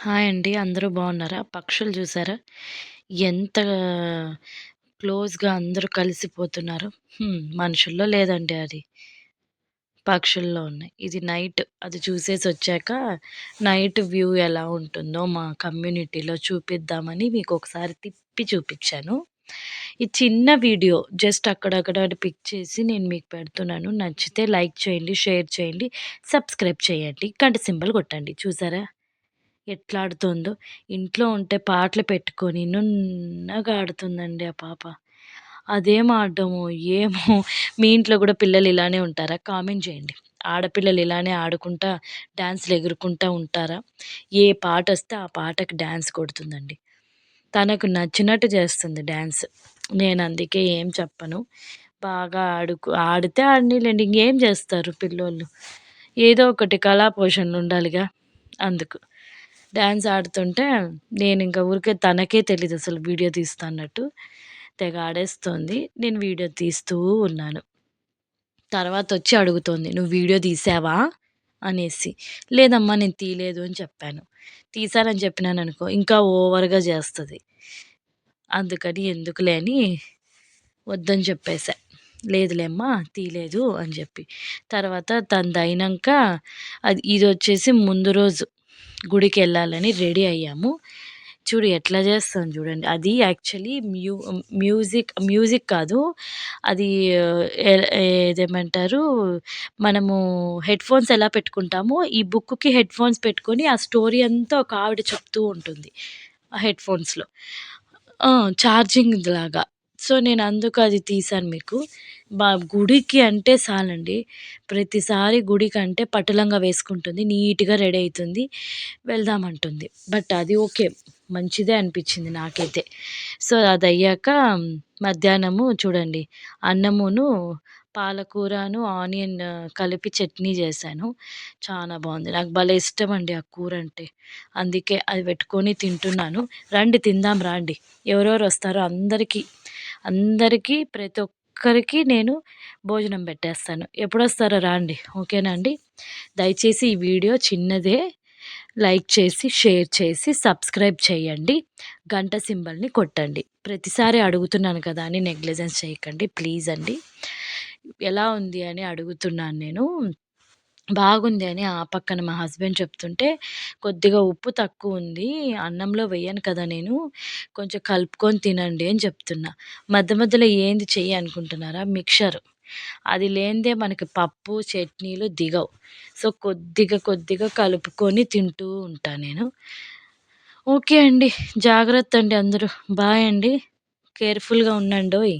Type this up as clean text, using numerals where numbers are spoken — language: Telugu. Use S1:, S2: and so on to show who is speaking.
S1: హాయ్ అండి. అందరూ బాగున్నారా? పక్షులు చూసారా? ఎంత క్లోజ్‌గా అందరూ కలిసిపోతున్నారు. మనుషుల్లో లేదండి అది. పక్షుల్లో ఉన్నాయి. ఇది నైట్ అది చూసేసొచ్చాక నైట్ వ్యూ ఎలా ఉంటుందో మా కమ్యూనిటీలో చూపిద్దామని మీకొకసారి తిప్పి చూపిచ్చాను. ఈ చిన్న వీడియో జస్ట్ అక్కడక్కడ పిక్ చేసి నేను మీకు పెడుతున్నాను. నచ్చితే లైక్ చేయండి, షేర్ చేయండి, సబ్స్క్రైబ్ చేయండి, గంట సింబల్ కొట్టండి. చూసారా? ఎట్లా ఆడుతుందో. ఇంట్లో ఉంటే పాటలు పెట్టుకొని నున్నగా ఆడుతుందండి ఆ పాప. అదేం ఆడ్డమో ఏమో! మీ ఇంట్లో గూడా పిల్లలు ఇలానే ఉంటారా? కామెంట్ జేయండి. ఆడపిల్లలు ఇలానే ఆడుకుంటా, డాన్స్‌లు ఎగురుకుంటా ఉంటారా? ఏ పాటొస్తే ఆ పాటకి డాన్స్ కొడుతుందండి. తనకు నచ్చినట్టు చేస్తుంది డాన్స్. నేనందుకే ఏం చెప్పను. బాగా ఆడితే ఆడనీలెండి. ఇంగేం జేస్తారు పిల్లోళ్ళు. ఏదో ఒకటి కళా పోషణలుండాలిగా అందుకు. డాన్స్ ఆడుతుంటే నేనింక ఊరికే తనకే తెలీదసలు వీడియో తీస్తా అన్నట్టు. తెగ ఆడేస్తోంది. నేను వీడియో తీస్తూ ఉన్నాను. తర్వాతొచ్చి అడుగుతోంది, "నువ్వు వీడియో తీశావా?" అనేసి. "లేదమ్మా నేను తీయలేదు" అని చెప్పాను. తీశానని చెప్పినాననుకో ఇంకా ఓవర్‌గా జేస్తది. అందుకని ఎందుకులే అని వద్దని చెప్పేసా. లేదులేమ్మా తీయలేదు అని జెప్పి. తర్వాత తనదయినంక ఇదొచ్చేసి ముందు రోజు గుడికెళ్ళాలని రెడీ అయ్యాము. చూడు ఎట్లా జేస్తాను జూడండి. అది యాక్చువల్లీ మ్యూజిక్ కాదు. అది ఎ ఏదేమంటారు మనము హెడ్‌ఫోన్స్ ఎలా పెట్టుకుంటామో ఈ బుక్‌కి హెడ్‌ఫోన్స్ పెట్టుకొని ఆ స్టోరీ అంతా ఒక ఆవిడ చెప్తూ ఉంటుంది. ఆ హెడ్‌ఫోన్స్‌లో. ఆ! ఛార్జింగ్‌లాగా. సో, నేనందుకు అది తీశాను మీకు. గుడికి అంటే సాలండి. ప్రతిసారి గుడికంటే పట్టు లంగా వేసుకుంటుంది. నీట్‌గా రెడీ అయితుంది. వెళ్దామంటుంది. బట్ అది ఓకే. మంచిదే అనిపిచ్చింది నాకైతే. సో, అదయ్యాక మధ్యాహ్నము చూడండి అన్నమును, పాలకూరను, ఆనియన్ కలిపి చట్నీ జేశాను. చానా బావుంది. నాకు భలే ఇష్టమండి ఆ కూరంటే. అందుకే అది పెట్టుకొని తింటున్నాను. రండి తిందాం రాండి. ఎవరెవరొస్తారో అందరికీ ప్రతి ఒక్కరికి నేను భోజనం పెట్టేస్తాను. ఎప్పుడొస్తారో రాండి. ఓకేనా అండి? దయచేసి ఈ వీడియో చిన్నదే. లైక్ చేసి, షేర్ చేసి, సబ్స్క్రైబ్ చేయండి. గంట సింబల్‌ని కొట్టండి. ప్రతిసారి అడుగుతున్నాను కదా అని నెగ్లిజెన్స్ చేయకండి ప్లీజ్ అండి. ఎలా ఉంది అని అడుగుతున్నాను నేను. బాగుంది అని ఆ పక్కన మా హస్బెండ్ చెప్తుంటే, కొద్దిగా ఉప్పు తక్కువుంది. అన్నంలో వెయ్యను కదా నేను. కొంచెం కలుపుకొని తినండి అని చెప్తున్నా. మధ్య మధ్యలో ఏంది చెయ్యి అనుకుంటున్నారా? మిక్చర్. అది లేనిదే మనకి పప్పు, చట్నీలు దిగవు. సో, కొద్దిగా కలుపుకొని తింటూ ఉంటా నేను. ఓకే అండి. జాగ్రత్త అండి అందరూ. బాయ్ అండి. కేర్‌ఫుల్‌గా ఉండండోయ్!